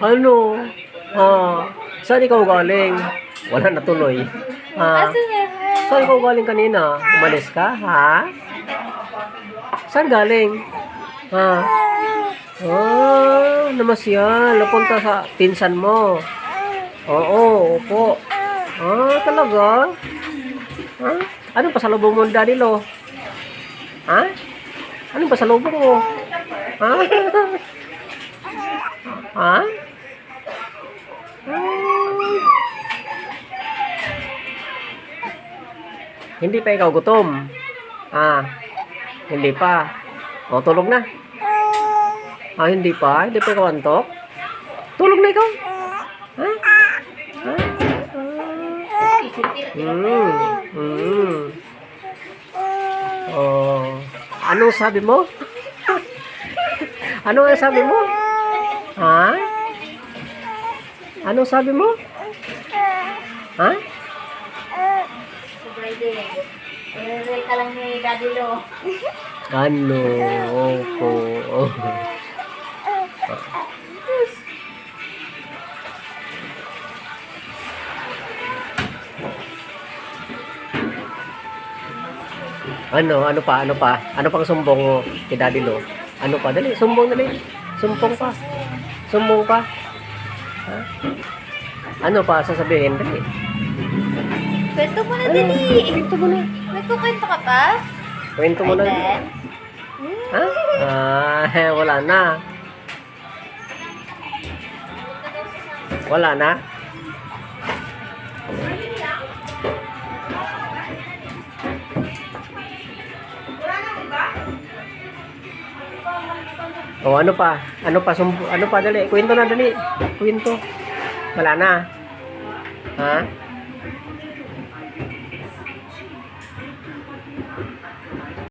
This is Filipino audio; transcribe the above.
Ano? Saan ikaw galing? Wala natuloy. Saan ikaw galing kanina? Umalis ka? Ha? Saan galing? Ha? Namasyal. Napunta sa pinsan mo. Oo, opo. Talaga? Ha? Anong pasalubong mo, Daddy Lo? Ha? Anong pasalubong mo? Ha? Ha? Hindi pa ikaw gutom? Hindi pa. Tulog na. Hindi pa? Hindi pa ikaw antok? Tulog na ikaw? Ha? Anong sabi mo? Ano ang sabi mo? Ha? Anong sabi mo? Ha? Real ka lang ni Daddy Lo. Ano? Opo. Ano pa? Ano pang sumbong mo kay Daddy Lo? Ano pa? Dali, sumbong dali. Sumbong pa. Sumbong pa. Ha? Ano pa sasabihin? Dali. Kwento mo na, dali. Kwento mo na. May kukwento ka pa? Kwento mo na. Then? Ha? Wala na. Wala na? Ano pa? Ano pa dali? Kwento na dali. Kwento. Wala na. Ha?